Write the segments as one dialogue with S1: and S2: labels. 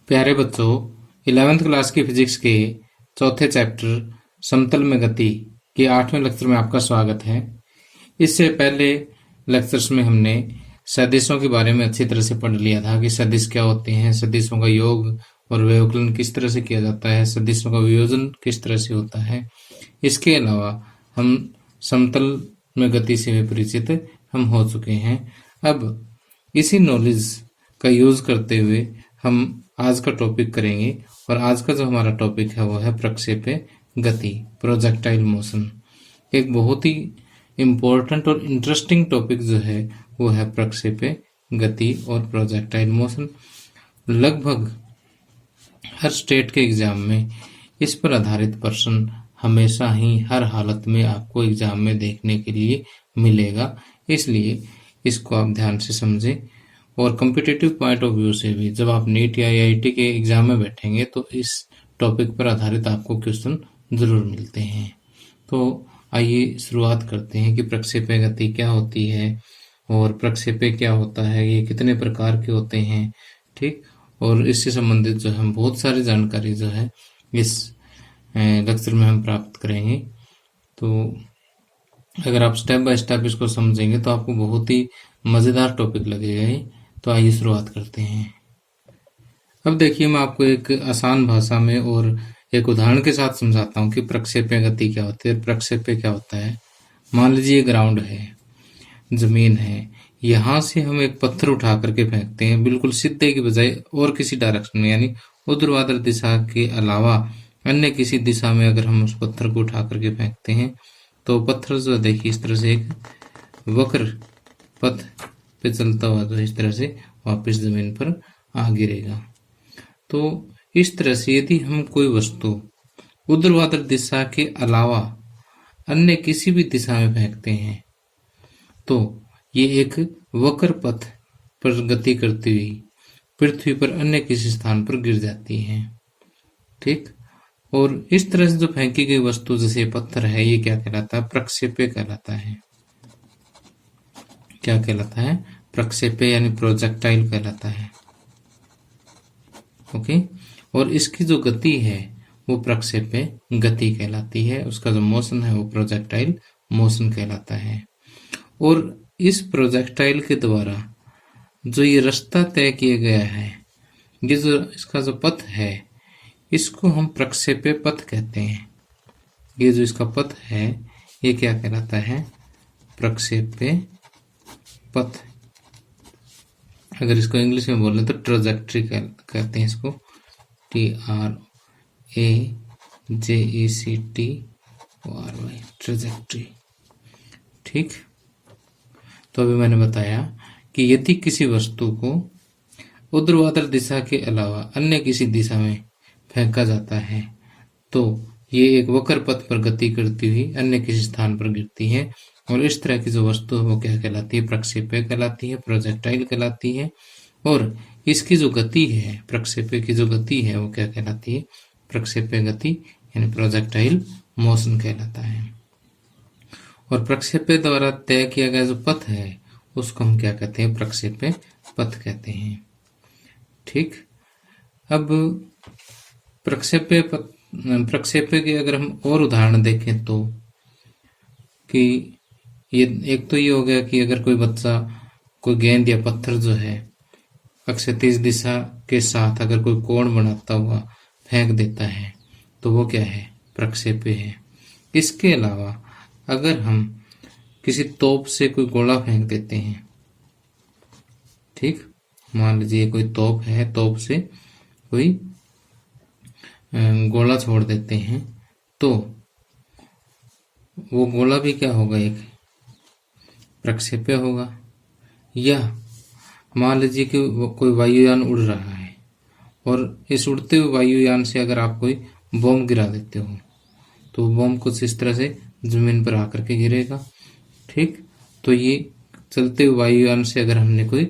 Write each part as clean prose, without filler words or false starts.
S1: प्यारे बच्चों, 11th class की फिजिक्स के चौथे चैप्टर समतल में गति के 8वें लेक्चर में आपका स्वागत है। इससे पहले लेक्चर्स में हमने सदिशों के बारे में अच्छी तरह से पढ़ लिया था कि सदिश क्या होते हैं, सदिशों का योग और व्यवकलन किस तरह से किया जाता है, सदिशों का वियोजन किस तरह से होता है। इसके अलावा हम समतल में गति से भी परिचित हम हो चुके हैं। अब इसी नॉलेज का यूज करते हुए हम आज का टॉपिक करेंगे और आज का जो हमारा टॉपिक है वो है प्रक्षेप्य गति, प्रोजेक्टाइल मोशन। एक बहुत ही इम्पोर्टेंट और इंटरेस्टिंग टॉपिक जो है वो है प्रक्षेप्य गति और प्रोजेक्टाइल मोशन। लगभग हर स्टेट के एग्जाम में इस पर आधारित प्रश्न हमेशा ही हर हालत में आपको एग्जाम में देखने के लिए मिलेगा, इसलिए इसको आप ध्यान से समझें। और कॉम्पिटिटिव पॉइंट ऑफ व्यू से भी जब आप नीट या आईआईटी के एग्जाम में बैठेंगे तो इस टॉपिक पर आधारित आपको क्वेश्चन जरूर मिलते हैं। तो आइए शुरुआत करते हैं कि प्रक्षेप्य गति क्या होती है और प्रक्षेप्य क्या होता है, ये कितने प्रकार के होते हैं, ठीक। और इससे संबंधित जो है बहुत सारी जानकारी जो है इस लेक्चर में हम प्राप्त करेंगे। तो अगर आप स्टेप बाय स्टेप इसको समझेंगे तो आपको बहुत ही मज़ेदार टॉपिक लगेगा। तो आइए शुरुआत करते हैं। अब देखिए, मैं आपको एक आसान भाषा में और एक उदाहरण के साथ समझाता हूँ कि प्रक्षेप्य गति क्या होती है, प्रक्षेप्य क्या होता है। मान लीजिए ग्राउंड है, जमीन है, यहाँ से हम एक पत्थर उठा करके फेंकते हैं बिल्कुल सीधे की बजाय और किसी डायरेक्शन में, यानी ऊर्ध्वाधर दिशा के अलावा अन्य किसी दिशा में अगर हम उस पत्थर को उठा करके फेंकते हैं तो पत्थर जो देखिए इस तरह से एक वक्र पथ पे चलता हुआ तो इस तरह से वापस जमीन पर आ गिरेगा। तो इस तरह से यदि हम कोई वस्तु ऊर्ध्वाधर दिशा के अलावा अन्य किसी भी दिशा में फेंकते हैं तो ये एक वक्र पथ पर गति करती हुई पृथ्वी पर अन्य किसी स्थान पर गिर जाती है, ठीक। और इस तरह से जो फेंकी गई वस्तु जैसे पत्थर है, ये क्या कहलाता है, प्रक्षेप्य कहलाता है। क्या कहलाता है, प्रक्षेप्य यानी प्रोजेक्टाइल कहलाता है। ओके। और इसकी जो गति है वो प्रक्षेप्य गति कहलाती है, उसका जो मोशन है वो प्रोजेक्टाइल मोशन कहलाता है। और इस प्रोजेक्टाइल के द्वारा जो ये रास्ता तय किया गया है, ये जो इसका जो पथ है, इसको हम प्रक्षेप्य पथ कहते हैं। ये जो इसका पथ है ये क्या कहलाता है, प्रक्षेप्य पथ। अगर इसको इंग्लिश में बोले तो ट्रैजेक्टरी कहते हैं इसको, TRAJECTORY, ट्रैजेक्टरी, ठीक। तो अभी मैंने बताया कि यदि किसी वस्तु को ऊर्ध्वाधर दिशा के अलावा अन्य किसी दिशा में फेंका जाता है तो ये एक वक्र पथ पर गति करती हुई अन्य किसी स्थान पर गिरती है, और इस तरह की जो वस्तु है वो क्या कहलाती है, प्रक्षेप्य कहलाती है, प्रोजेक्टाइल कहलाती है। और इसकी जो गति है, प्रक्षेप्य की जो गति है वो क्या कहलाती है, प्रक्षेप्य गति यानी प्रोजेक्टाइल मोशन कहलाता है। और प्रक्षेप्य द्वारा तय किया गया जो पथ है उसको हम क्या कहते हैं, प्रक्षेप्य पथ कहते हैं, ठीक। अब प्रक्षेप्य के अगर हम और उदाहरण देखें तो कि ये एक तो ये हो गया कि अगर कोई बच्चा कोई गेंद या पत्थर जो है अक्षैतिज दिशा के साथ अगर कोई कोण बनाता हुआ फेंक देता है तो वो क्या है, प्रक्षेप्य है। इसके अलावा अगर हम किसी तोप से कोई गोला फेंक देते हैं, ठीक, मान लीजिए कोई तोप है, तोप से कोई गोला छोड़ देते हैं तो वो गोला भी क्या होगा, एक प्रक्षेप्य होगा। या मान लीजिए कि कोई वायुयान उड़ रहा है और इस उड़ते हुए वायुयान से अगर आप कोई बम गिरा देते हो तो बम कुछ इस तरह से जमीन पर आकर के गिरेगा, ठीक। तो ये चलते हुए वायुयान से अगर हमने कोई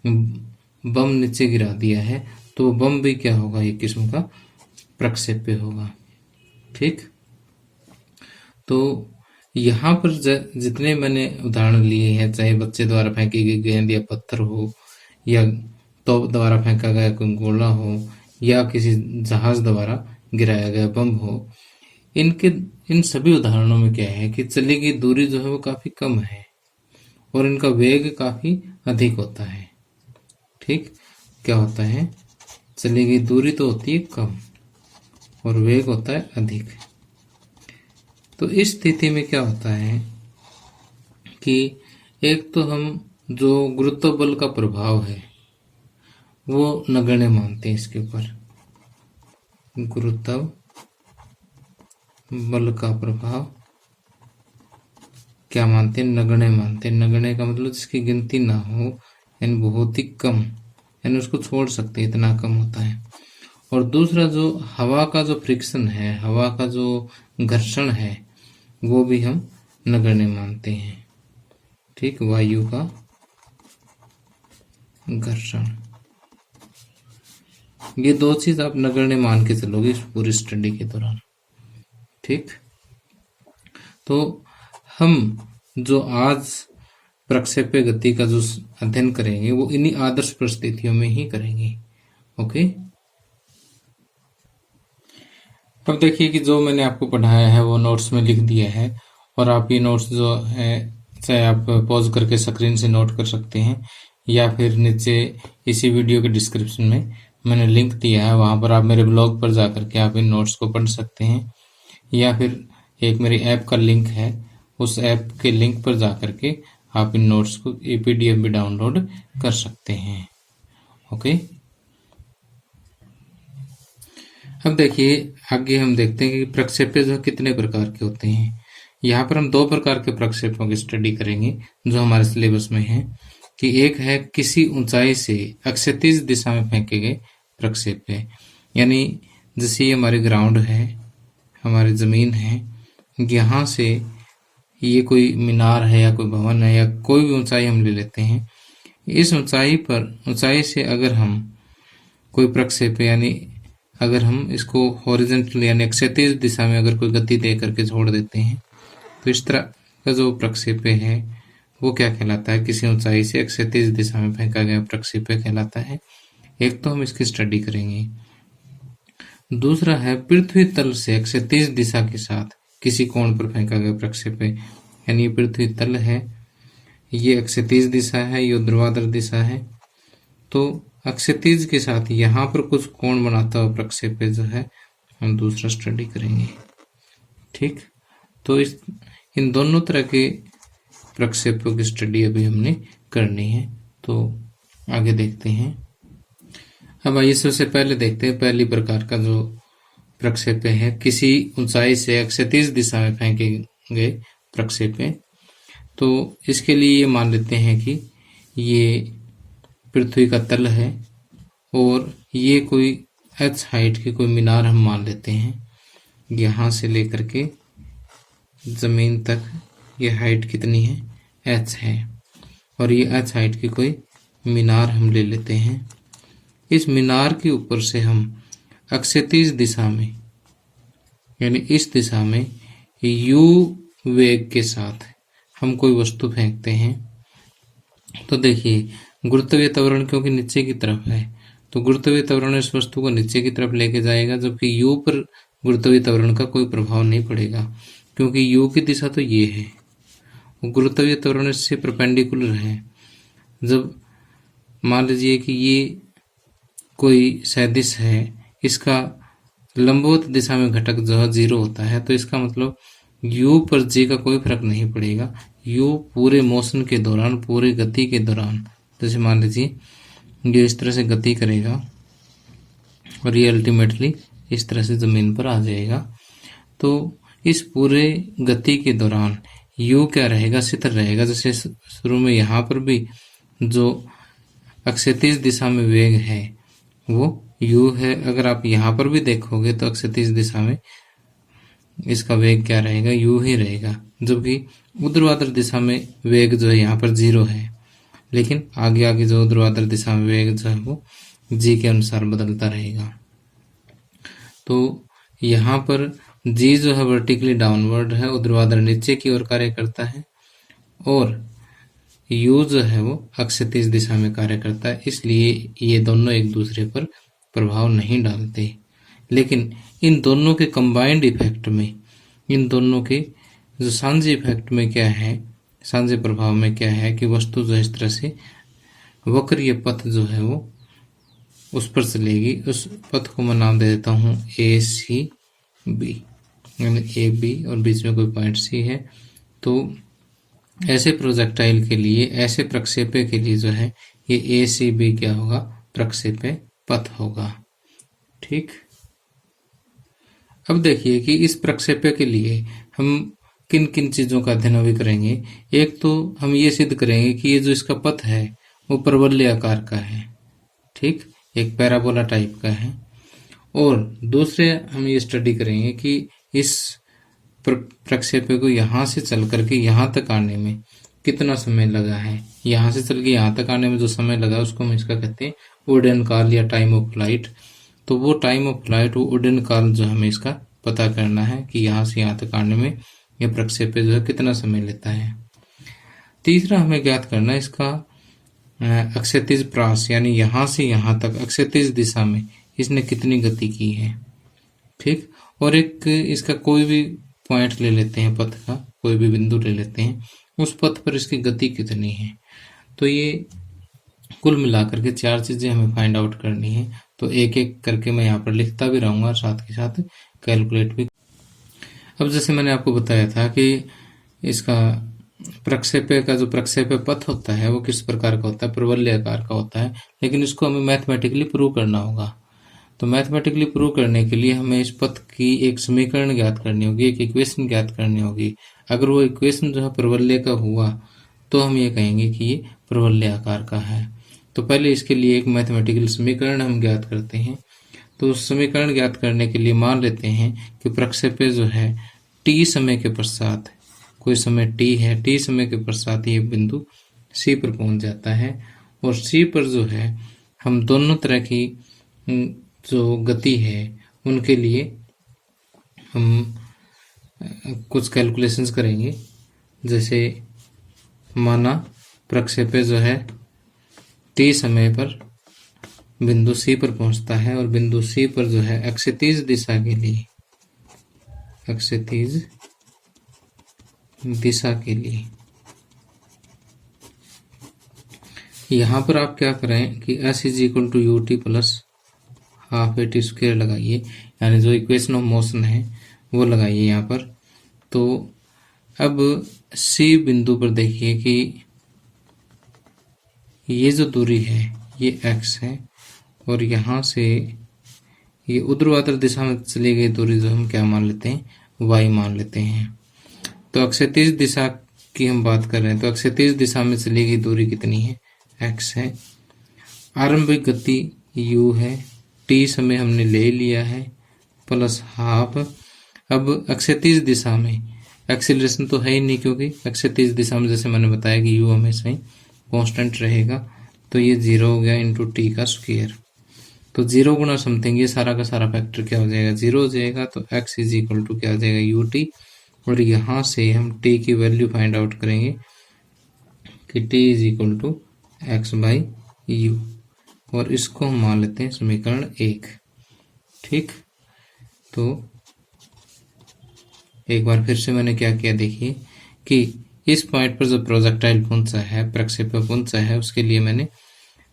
S1: बम नीचे गिरा दिया है तो वो बम भी क्या होगा, एक किस्म का प्रक्षेप्य होगा, ठीक। तो यहाँ पर जितने मैंने उदाहरण लिए हैं, चाहे बच्चे द्वारा फेंकी गई गेंद या पत्थर हो या तोप द्वारा फेंका गया कोई गोला हो या किसी जहाज द्वारा गिराया गया बम हो, इन सभी उदाहरणों में क्या है कि चली गई दूरी जो है वो काफी कम है और इनका वेग काफी अधिक होता है। ठीक, क्या होता है, चली गई दूरी तो होती है कम और वेग होता है अधिक। तो इस स्थिति में क्या होता है कि एक तो हम जो गुरुत्व बल का प्रभाव है वो नगण्य मानते हैं, इसके ऊपर गुरुत्व बल का प्रभाव क्या मानते हैं, नगण्य मानते हैं। नगण्य का मतलब जिसकी गिनती ना हो, यानी बहुत ही कम, यानी उसको छोड़ सकते हैं, इतना कम होता है। और दूसरा जो हवा का जो फ्रिक्शन है, हवा का जो घर्षण है, वो भी हम नगण्य मानते हैं। ठीक, वायु का घर्षण, ये दो चीज आप नगण्य मान के चलोगे इस पूरी स्टडी के दौरान। ठीक, तो हम जो आज प्रक्षेप्य गति का जो अध्ययन करेंगे वो इन्हीं आदर्श परिस्थितियों में ही करेंगे। ओके, अब देखिए कि जो मैंने आपको पढ़ाया है वो नोट्स में लिख दिया है, और आप ये नोट्स जो है चाहे आप पॉज करके स्क्रीन से नोट कर सकते हैं, या फिर नीचे इसी वीडियो के डिस्क्रिप्शन में मैंने लिंक दिया है, वहां पर आप मेरे ब्लॉग पर जाकर के आप इन नोट्स को पढ़ सकते हैं, या फिर एक मेरी ऐप का लिंक है, उस ऐप के लिंक पर जाकर के आप इन नोट्स को PDF भी डाउनलोड कर सकते हैं। ओके, अब देखिए आगे हम देखते हैं कि प्रक्षेप्य जो कितने प्रकार के होते हैं। यहाँ पर हम दो प्रकार के प्रक्षेपों की स्टडी करेंगे जो हमारे सिलेबस में है, कि एक है किसी ऊंचाई से अक्षैतिज दिशा में फेंके गए प्रक्षेप्य, यानी जैसे ये हमारी ग्राउंड है, हमारी जमीन है, यहाँ से ये कोई मीनार है या कोई भवन है या कोई भी ऊंचाई हम ले लेते हैं, इस ऊंचाई से अगर हम कोई प्रक्षेप्य, यानी अगर हम इसको हॉरिजॉन्टल यानी क्षैतिज दिशा में अगर कोई गति दे करके छोड़ देते हैं, तो इस तरह का जो प्रक्षेप्य है वो क्या कहलाता है, किसी ऊंचाई से क्षैतिज दिशा में फेंका गया प्रक्षेप्य कहलाता है। एक तो हम इसकी स्टडी करेंगे। दूसरा है पृथ्वी तल से क्षैतिज दिशा के साथ किसी कोण पर फेंका गया प्रक्षेप्य, यानी पृथ्वी तल है, ये क्षैतिज दिशा है, ये ऊर्ध्वाधर दिशा है, तो अक्षैतिज के साथ यहाँ पर कुछ कोण बनाता हुआ प्रक्षेप्य जो है हम दूसरा स्टडी करेंगे। ठीक, तो इन दोनों तरह के प्रक्षेपों की स्टडी अभी हमने करनी है, तो आगे देखते हैं। अब आइए सबसे पहले देखते हैं पहली प्रकार का जो प्रक्षेप्य है, किसी ऊंचाई से क्षैतिज दिशा में फेंके गए प्रक्षेप्य। तो इसके लिए ये मान लेते हैं कि ये पृथ्वी का तल है और ये कोई h हाइट की कोई मीनार हम मान लेते हैं, यहाँ से लेकर के जमीन तक ये हाइट कितनी है, h है, और ये h हाइट की कोई मीनार हम ले लेते हैं। इस मीनार के ऊपर से हम अक्षैतिज दिशा में, यानी इस दिशा में u वेग के साथ हम कोई वस्तु फेंकते हैं। तो देखिए गुरुत्वीय त्वरण क्योंकि नीचे की तरफ है, तो गुरुत्वीय त्वरण इस वस्तु को नीचे की तरफ लेके जाएगा, जबकि u पर गुरुत्वीय त्वरण का कोई प्रभाव नहीं पड़ेगा, क्योंकि u की दिशा तो ये है, गुरुत्वीय त्वरण इससे परपेंडिकुलर है। जब मान लीजिए कि ये कोई सदिश है, इसका लंबवत दिशा में घटक जो है 0 होता है, तो इसका मतलब u पर g का कोई फर्क नहीं पड़ेगा। u पूरे मोशन के दौरान, पूरे गति के दौरान, जैसे मान लीजिए ये इस तरह से गति करेगा और ये अल्टीमेटली इस तरह से जमीन पर आ जाएगा, तो इस पूरे गति के दौरान u क्या रहेगा, स्थिर रहेगा। जैसे शुरू में यहाँ पर भी जो अक्षैतिज दिशा में वेग है वो u है, अगर आप यहाँ पर भी देखोगे तो अक्षैतिज दिशा में इसका वेग क्या रहेगा, u ही रहेगा, जबकि ऊर्ध्वाधर दिशा में वेग जो है यहाँ पर 0 है, लेकिन आगे आगे जो ऊर्ध्वाधर दिशा में वेग जो है वो g के अनुसार बदलता रहेगा। तो यहाँ पर g जो है वर्टिकली डाउनवर्ड है, ऊर्ध्वाधर नीचे की ओर कार्य करता है, और u जो है वो अक्षैतिज दिशा में कार्य करता है, इसलिए ये दोनों एक दूसरे पर प्रभाव नहीं डालते, लेकिन इन दोनों के कंबाइंड इफेक्ट में, इन दोनों के जो सांझे इफेक्ट में क्या है, सांझे प्रभाव में क्या है कि वस्तु जो इस तरह से वक्रीय पथ जो है वो उस पर चलेगी। उस पथ को मैं नाम दे देता हूँ ए सी बी, यानी ए बी और बीच में कोई पॉइंट सी है। तो ऐसे प्रोजेक्टाइल के लिए, ऐसे प्रक्षेप्य के लिए जो है ये ए सी बी क्या होगा, प्रक्षेप्य पथ होगा। ठीक, अब देखिए कि इस प्रक्षेप्य के लिए हम किन किन चीजों का अध्ययन अभी करेंगे। एक तो हम ये सिद्ध करेंगे कि ये जो इसका पथ है वो परवलय आकार का है, ठीक, एक पैराबोला टाइप का है। और दूसरे हम ये स्टडी करेंगे कि इस प्रक्षेप्य को यहाँ से चल करके यहाँ तक आने में कितना समय लगा है। यहाँ से चल के यहाँ तक आने में जो समय लगा उसको हम इसका कहते हैं उड्डयन काल या टाइम ऑफ फ्लाइट। तो वो टाइम ऑफ फ्लाइट, वो उड्डयन काल जो हमें इसका पता करना है कि यहाँ से यहाँ तक आने में यह प्रक्षेप्य जो है कितना समय लेता है। तीसरा हमें ज्ञात करना है इसका अक्षैतिज प्रास, यानी यहाँ से यहाँ तक अक्षैतिज दिशा में इसने कितनी गति की है। ठीक, और एक इसका कोई भी पॉइंट ले लेते हैं, पथ का कोई भी बिंदु ले लेते हैं, उस पथ पर इसकी गति कितनी है। तो ये कुल मिलाकर के चार चीजें हमें फाइंड आउट करनी है। तो एक एक करके मैं यहाँ पर लिखता भी रहूंगा, साथ के साथ कैलकुलेट भी। अब जैसे मैंने आपको बताया था कि इसका प्रक्षेप्य का जो प्रक्षेप्य पथ होता है वो किस प्रकार का होता है, प्रवलय आकार का होता है, लेकिन इसको हमें मैथमेटिकली प्रूव करना होगा। तो मैथमेटिकली प्रूव करने के लिए हमें इस पथ की एक समीकरण ज्ञात करनी होगी, एक इक्वेशन ज्ञात करनी होगी। अगर वो इक्वेशन जो है प्रवलय का हुआ तो हम ये कहेंगे कि ये प्रवलय आकार का है। तो पहले इसके लिए एक मैथमेटिकल समीकरण हम ज्ञात करते हैं। तो उस समीकरण ज्ञात करने के लिए मान लेते हैं कि प्रक्षेप्य जो है टी समय के पश्चात, कोई समय टी है, टी समय के पश्चात ये बिंदु सी पर पहुंच जाता है। और सी पर जो है हम दोनों तरह की जो गति है उनके लिए हम कुछ कैलकुलेशंस करेंगे। जैसे माना प्रक्षेप्य जो है टी समय पर बिंदु सी पर पहुंचता है और बिंदु सी पर जो है अक्षैतिज दिशा के लिए, अक्षैतिज दिशा के लिए यहाँ पर आप क्या करें कि s is equal to u t plus half a t square लगाइए, यानी जो इक्वेशन ऑफ मोशन है वो लगाइए यहाँ पर। तो अब सी बिंदु पर देखिए कि ये जो दूरी है ये x है और यहाँ से ये ऊर्ध्वाधर दिशा में चली गई दूरी जो हम क्या मान लेते हैं, y मान लेते हैं। तो अक्षैतिज दिशा की हम बात कर रहे हैं, तो अक्षैतिज दिशा में चली गई दूरी कितनी है, x है। आरंभिक गति u है, t समय हमने ले लिया है, प्लस हाफ। अब अक्षैतिज दिशा में एक्सीलरेशन तो है ही नहीं, क्योंकि अक्षैतिज दिशा में जैसे मैंने बताया कि u हमेशा ही कांस्टेंट रहेगा। तो ये 0 हो गया इंटू टी का स्क्वायर। तो 0 गुना समथिंग, ये सारा का सारा फैक्टर क्या हो जाएगा, 0 हो जाएगा। तो x इज इक्वल टू क्या हो जाएगा, यू टी। और यहाँ से हम t की वैल्यू फाइंड आउट करेंगे कि t is equal to x by u, और इसको हम मान लेते हैं समीकरण 1। ठीक, तो एक बार फिर से मैंने क्या किया, देखिए कि इस पॉइंट पर जो प्रोजेक्टाइल पहुंचा है, प्रक्षेप्य पहुंचा है, उसके लिए मैंने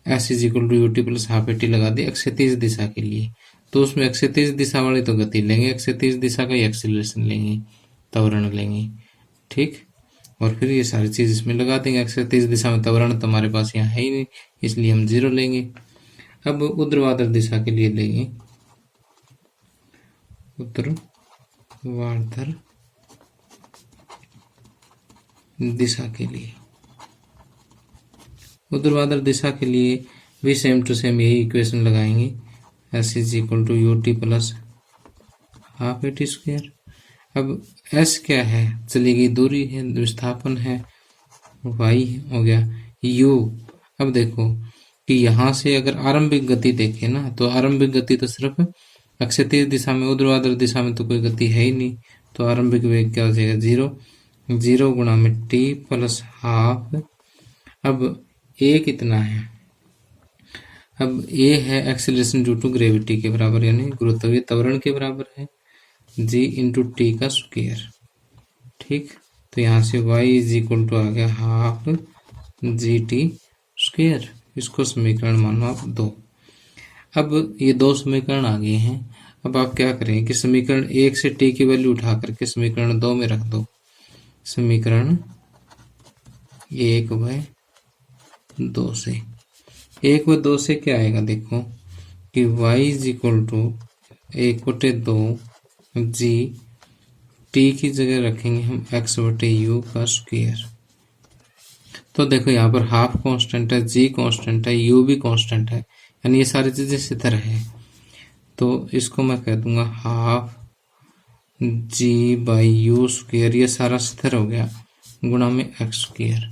S1: s is equal to u t plus half a t लगा दी अक्षैतिज दिशा के लिए। तो उसमें अक्षैतिज दिशा वाली तो गति लेंगे, अक्षैतिज दिशा का ही एक्सीलरेशन लेंगे, त्वरण लेंगे। ठीक, और फिर ये सारी चीज इसमें लगा देंगे। अक्षैतिज दिशा में त्वरण तो हमारे पास यहाँ है ही नहीं, इसलिए हम 0 लेंगे। अब ऊर्ध्वाधर दिशा के लिए लेंगे, ऊर्ध्वाधर दिशा के लिए, ऊर्ध्वाधर दिशा के लिए भी सेम टू सेम यही इक्वेशन लगाएंगे, s is equal to u t plus half a t square. अब s क्या है, चली गई दूरी है, विस्थापन है, y हो गया u। अब देखो कि यहाँ से अगर आरंभिक गति देखें ना, तो आरंभिक गति तो सिर्फ अक्षैतिज दिशा में, ऊर्ध्वाधर दिशा में तो कोई गति है ही नहीं। तो आरंभिक वेग क्या हो जाएगा, 0 गुणा में t प्लस हाफ। अब a कितना है, अब ए है एक्सीलरेशन ड्यू टू ग्रेविटी के बराबर, यानी गुरुत्वीय त्वरण के बराबर है जी इंटू टी का स्क्वायर। ठीक, तो यहाँ से y इज इक्वल टू आ गया हाफ जी टी स्क्वायर। इसको समीकरण मानो आप 2। अब ये 2 समीकरण आ गए हैं। अब आप क्या करें कि समीकरण 1 से t की वैल्यू उठा करके समीकरण 2 में रख दो। समीकरण 1/2 से 1/2 से क्या आएगा, देखो कि y is equal to 1/2 g t की जगह रखेंगे हम x/u का स्क्वायर। तो देखो यहाँ पर हाफ कांस्टेंट है, जी कांस्टेंट है, u भी कांस्टेंट है, यानी ये सारी चीजें स्थिर है। तो इसको मैं कह दूंगा half g by u square, ये सारा स्थिर हो गया, गुणा में एक्स स्क्वायर।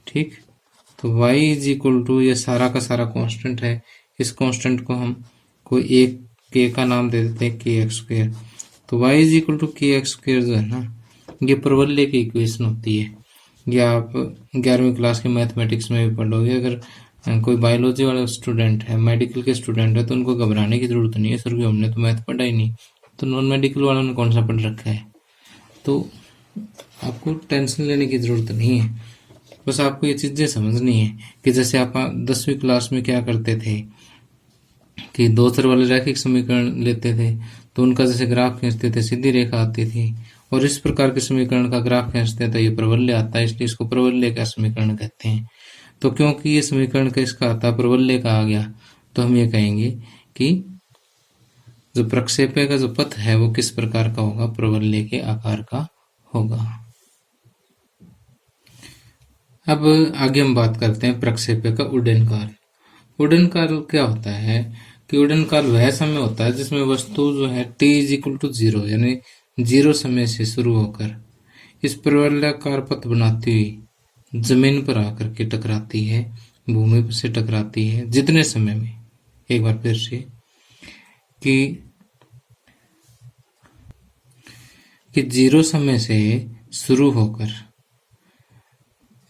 S1: ठीक, तो y इज इक्वल टू ये सारा का सारा कांस्टेंट है, इस कांस्टेंट को हम कोई एक के का नाम दे देते हैं के एक्स स्क्वायर। तो y इज इक्वल टू के एक्स स्क्वायर जो है ना, ये परवलय की इक्वेशन होती है। ये आप 11वीं क्लास के मैथमेटिक्स में भी पढ़ोगे। अगर कोई बायोलॉजी वाला स्टूडेंट है, मेडिकल के स्टूडेंट है, तो उनको घबराने की जरूरत नहीं है सर कि हमने तो मैथ पढ़ा ही नहीं, तो नॉन मेडिकल वालों ने कौन सा पढ़ रखा है। तो आपको टेंशन लेने की जरूरत नहीं है, बस आपको ये चीजें समझनी है कि जैसे आप 10वीं क्लास में क्या करते थे कि दो चर वाले रैखिक समीकरण लेते थे, तो उनका जैसे ग्राफ खींचते थे, सीधी रेखा आती थी, और इस प्रकार के समीकरण का ग्राफ खींचते हैं तो ये परवलय आता है, इसलिए इसको परवलय का समीकरण कहते हैं। तो क्योंकि ये समीकरण का इसका आता परवलय का आ गया, तो हम ये कहेंगे कि जो प्रक्षेपय का जो पथ है वो किस प्रकार का होगा, परवलय के आकार का होगा। अब आगे हम बात करते हैं प्रक्षेपय का उड्डयन काल। उड्डयन काल क्या होता है कि उड्डयन काल वह समय होता है जिसमें वस्तु जो है t इज इक्वल टू 0, यानी 0 समय से शुरू होकर इस परवलयाकार पथ बनाती हुई जमीन पर आकर के टकराती है, भूमि से टकराती है। जितने समय में, एक बार फिर से, कि 0 समय से शुरू होकर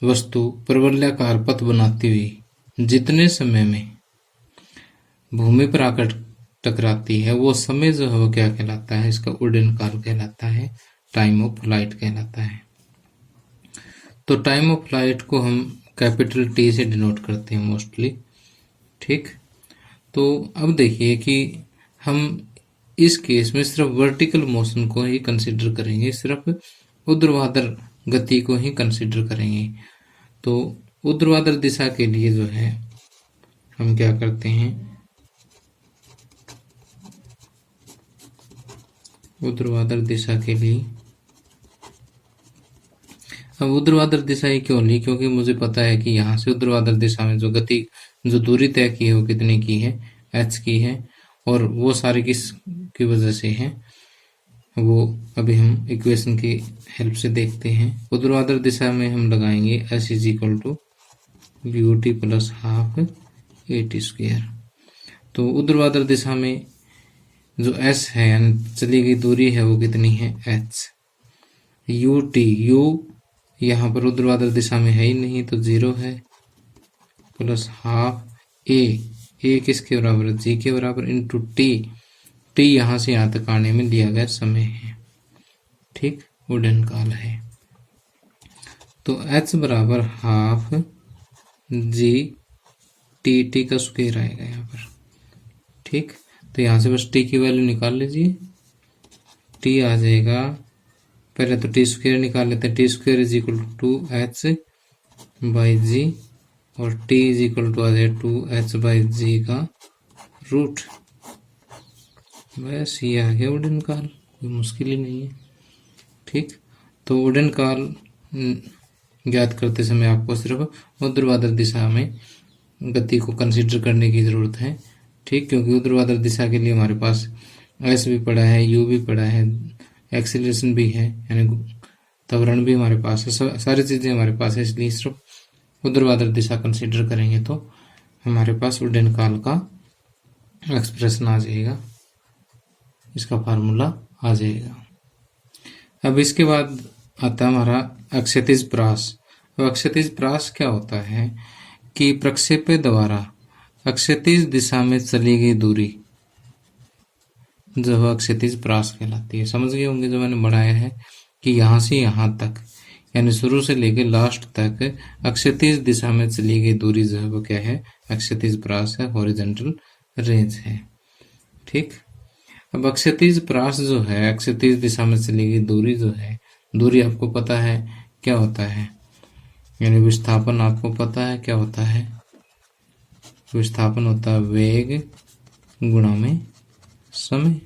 S1: वस्तु परवलयाकार पथ बनाती हुई जितने समय में भूमि पर आकर टकराती है, वो समय जो है वो क्या कहलाता है, इसका उड्डयन काल कहलाता है, टाइम ऑफ फ्लाइट कहलाता है। तो टाइम ऑफ फ्लाइट को हम कैपिटल टी से डिनोट करते हैं मोस्टली। ठीक, तो अब देखिए कि हम इस केस में सिर्फ वर्टिकल मोशन को ही कंसीडर करेंगे, सिर्फ ऊर्ध्वाधर गति को ही कंसीडर करेंगे। तो ऊर्ध्वाधर दिशा के लिए जो है हम क्या करते हैं, ऊर्ध्वाधर दिशा के लिए, अब ऊर्ध्वाधर दिशा ही क्यों ली, क्योंकि मुझे पता है कि यहाँ से ऊर्ध्वाधर दिशा में जो गति, जो दूरी तय की है वो कितनी की है, h की है, और वो सारी किस की वजह से है, वो अभी हम इक्वेशन की हेल्प से देखते हैं। ऊर्ध्वाधर दिशा में हम लगाएंगे s is equal to BOT plus half AT square. तो ऊर्ध्वाधर दिशा में जो s है यानी चली गई दूरी है वो कितनी है, h। u यहाँ पर ऊर्ध्वाधर दिशा में है ही नहीं, तो 0 है, प्लस हाफ a किसके बराबर है, g के बराबर, इंटू t यहाँ से यहाँ तक आने में दिया गया समय है। ठीक, उड्डयन काल है। तो h बराबर हाफ जी टी का स्क्वायर आएगा यहाँ पर। ठीक, तो यहाँ से बस t की वैल्यू निकाल लीजिए, t आ जाएगा, पहले तो टी स्क्वायर निकाल लेते हैं, T square is equal to H by G, और टी इज इक्वल टू आ जाए 2h बाई जी का रूट। बस ये आ गया उड्डयन काल, कोई मुश्किल ही नहीं है। ठीक, तो उड्डयन काल ज्ञात करते समय आपको सिर्फ ऊर्ध्वाधर दिशा में गति को कंसीडर करने की जरूरत है। ठीक, क्योंकि ऊर्ध्वाधर दिशा के लिए हमारे पास s भी पड़ा है, u भी पड़ा है, एक्सीलरेशन भी है, यानी त्वरण भी हमारे पास है, सारी चीजें हमारे पास है, इसलिए सिर्फ ऊर्ध्वाधर दिशा कंसीडर करेंगे तो हमारे पास उड्डयन काल का एक्सप्रेशन आ जाएगा, इसका फार्मूला आ जाएगा। अब इसके बाद आता है हमारा अक्षैतिज प्रास। अब अक्षैतिज प्रास क्या होता है कि प्रक्षेपय द्वारा अक्षैतिज दिशा में चली गई दूरी जो है अक्षैतिज प्रास कहलाती है। समझ गए होंगे जो मैंने बढ़ाया है कि यहाँ से यहाँ तक यानी शुरू से लेकर लास्ट तक अक्षैतिज दिशा में चली गई दूरी जो है वो क्या है, अक्षैतिज प्रास है, हॉरिजॉन्टल रेंज है। ठीक, अब अक्षैतिज प्रास जो है, अक्षैतिज दिशा में चली गई दूरी जो है, दूरी आपको पता है क्या होता है, यानी विस्थापन आपको पता है क्या होता है, विस्थापन होता है वेग गुणा में समय।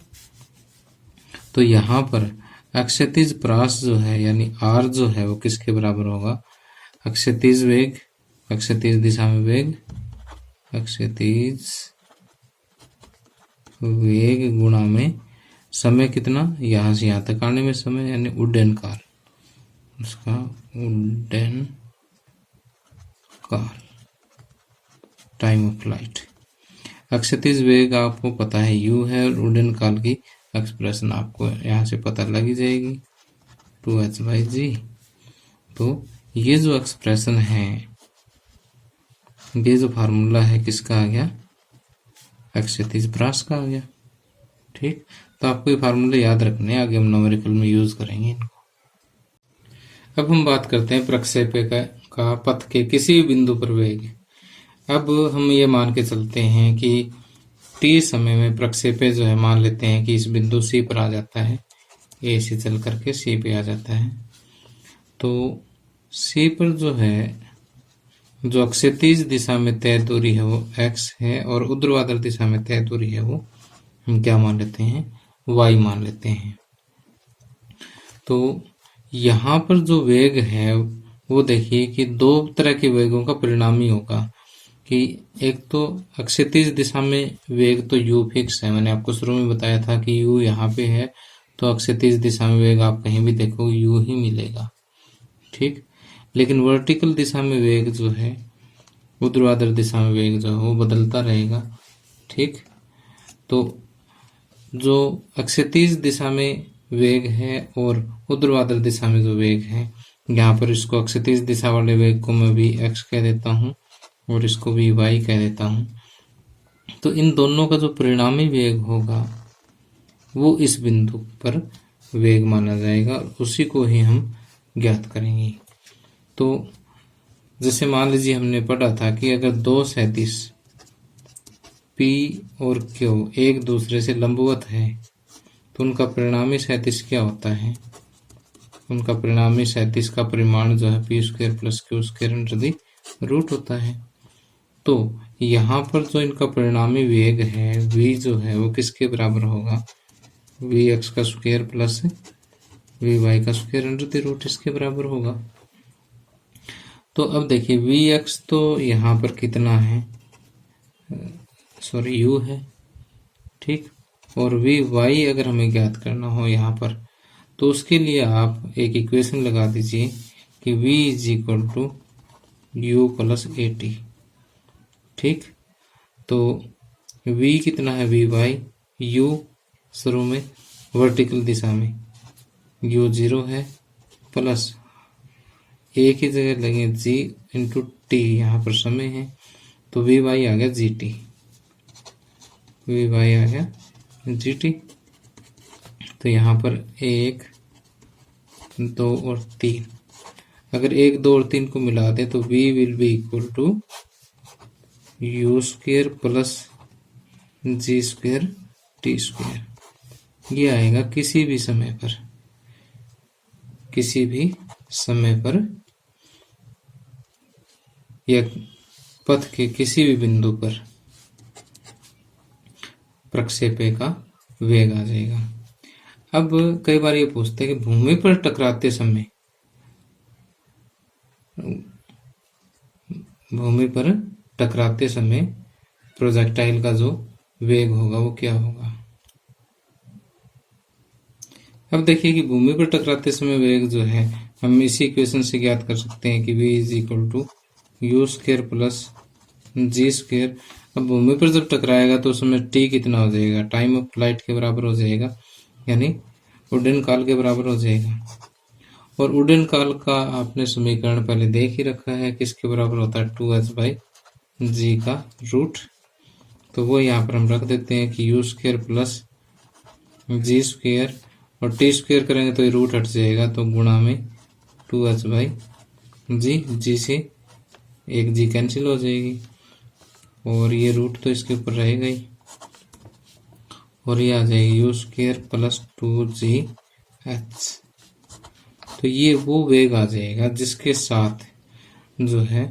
S1: तो यहाँ पर अक्षैतिज प्रास जो है यानी आर जो है वो किसके बराबर होगा, अक्षैतिज वेग, अक्षैतिज दिशा में वेग, अक्षैतिज वेग गुणा में समय कितना, यहाँ से यहाँ तक आने में समय यानी उड्डयन काल, उसका उड्डयन काल, टाइम ऑफ फ्लाइट। अक्षैतिज वेग आपको पता है u है और उड्डयन काल की एक्सप्रेशन आपको यहाँ से पता लगी जाएगी 2h/g। तो ये जो एक्सप्रेशन है, ये जो फार्मूला है किसका आ गया, अक्षैतिज प्रास का आ गया। ठीक, तो आपको ये फार्मूले याद रखने, आगे हम न्यूमेरिकल में यूज करेंगे इनको। अब हम बात करते हैं प्रक्षेपक का पथ के किसी भी बिंदु पर वेग। अब हम ये मान के चलते हैं कि t समय में प्रक्षेपक जो है, मान लेते हैं कि इस बिंदु C पर आ जाता है, A से चल करके C पे आ जाता है। तो C पर जो है, जो अक्षैतिज दिशा में तय दूरी है वो x है और ऊर्ध्वाधर दिशा में तय दूरी है वो हम क्या मान लेते हैं, y मान लेते हैं। तो यहाँ पर जो वेग है वो देखिए कि दो तरह के वेगों का परिणामी होगा कि एक तो अक्षैतिज दिशा में वेग तो u फिक्स है, मैंने आपको शुरू में बताया था कि u यहाँ पे है, तो अक्षैतिज दिशा में वेग आप कहीं भी देखो u ही मिलेगा। ठीक, लेकिन वर्टिकल दिशा में वेग जो है, ऊर्ध्वाधर दिशा में वेग जो है वो बदलता रहेगा। ठीक, तो जो अक्षैतिज दिशा में वेग है और ऊर्ध्वाधर दिशा में जो वेग है, यहाँ पर इसको अक्षैतिज दिशा वाले वेग को मैं भी x कह देता हूँ और इसको भी y कह देता हूँ। तो इन दोनों का जो परिणामी वेग होगा वो इस बिंदु पर वेग माना जाएगा और उसी को ही हम ज्ञात करेंगे। तो जैसे मान लीजिए हमने पढ़ा था कि अगर दो सदिश P और Q एक दूसरे से लंबवत है तो उनका परिणामी सदिश क्या होता है, उनका परिणामी सदिश का परिमाण जो है p² + q² रूट होता है। तो यहाँ पर जो इनका परिणामी वेग है v जो है वो किसके बराबर होगा, vx² + vy² रूट इसके बराबर होगा। तो अब देखिए vx तो यहाँ पर कितना है, सॉरी u है। ठीक, और vy अगर हमें ज्ञात करना हो यहाँ पर तो उसके लिए आप एक इक्वेशन लगा दीजिए कि v = u + at। ठीक, तो v कितना है, vy, u शुरू में वर्टिकल दिशा में u 0 है, प्लस a की जगह लगे g × t, यहाँ पर समय है तो vy आ गया gt, vy आ गया gt। तो यहाँ पर 1, 2 और 3, अगर 1, 2 और 3 को मिला दे तो v will be equal to u² + g² t²। ये आएगा किसी भी समय पर, किसी भी समय पर या पथ के किसी भी बिंदु पर प्रक्षेपक का वेग आ जाएगा। अब कई बार ये पूछते हैं कि भूमि पर टकराते समय, भूमि पर टकराते समय प्रोजेक्टाइल का जो वेग होगा वो क्या होगा। अब देखिए कि भूमि पर टकराते समय वेग जो है हम इसी इक्वेशन से ज्ञात कर सकते हैं कि v = u² + g²। अब भूमि पर जब टकराएगा तो उसमें t कितना हो जाएगा, टाइम ऑफ फ्लाइट के बराबर हो जाएगा, यानी उड्डयन काल के बराबर हो जाएगा। और उड्डयन काल का आपने समीकरण पहले देख ही रखा है, किसके बराबर होता है, 2h/g का रूट तो वो यहाँ पर हम रख देते हैं कि u² प्लस g² और t² करेंगे तो ये रूट हट जाएगा, तो गुणा में 2h बाई जी से एक जी कैंसिल हो जाएगी और ये रूट तो इसके ऊपर रहेगा ही और ये आ जाएगी u² प्लस 2gh। तो ये वो वेग आ जाएगा जिसके साथ जो है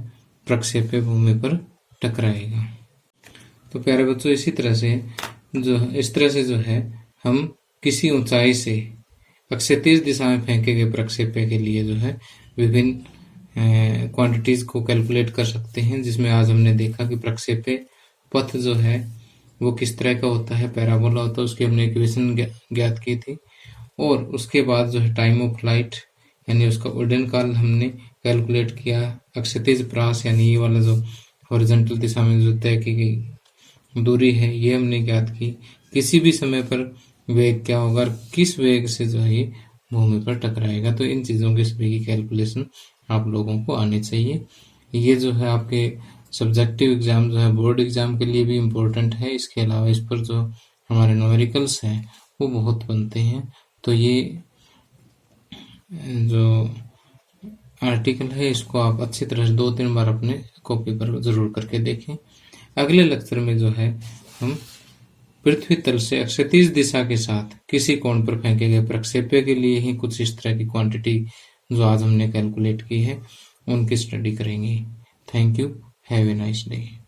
S1: प्रक्षेप्य भूमि पर टकराएगा। तो प्यारे बच्चों, इस तरह से जो है हम किसी ऊंचाई से अक्षैतिज दिशा में फेंके गए प्रक्षेप्य के लिए जो है विभिन्न क्वांटिटीज को कैलकुलेट कर सकते हैं, जिसमें आज हमने देखा कि प्रक्षेप्य पथ जो है वो किस तरह का होता है, पैराबोला होता है, उसकी हमने इक्वेशन ज्ञात की थी। और उसके बाद जो है टाइम ऑफ फ्लाइट यानी उसका उड़न काल हमने कैलकुलेट किया। अक्षैतिज प्रहास यानी ये वाला जो हॉरिजॉन्टल दिशा में जो तय की गई दूरी है ये हमने ज्ञात की। किसी भी समय पर वेग क्या होगा और किस वेग से जो है भूमि पर टकराएगा, तो इन चीज़ों के सभी की कैलकुलेशन आप लोगों को आनी चाहिए। ये जो है आपके सब्जेक्टिव एग्जाम जो है बोर्ड एग्जाम के लिए भी इम्पोर्टेंट है। इसके अलावा इस पर जो हमारे न्यूमेरिकल्स हैं वो बहुत बनते हैं। तो ये जो आर्टिकल है इसको आप अच्छी तरह से 2-3 बार अपने कॉपी पर जरूर करके देखें। अगले लेक्चर में जो है हम पृथ्वी तल से अक्षैतिज दिशा के साथ किसी कोण पर फेंके गए प्रक्षेप्य के लिए ही कुछ इस तरह की क्वांटिटी जो आज हमने कैलकुलेट की है उनकी स्टडी करेंगे। Thank you, have a nice day.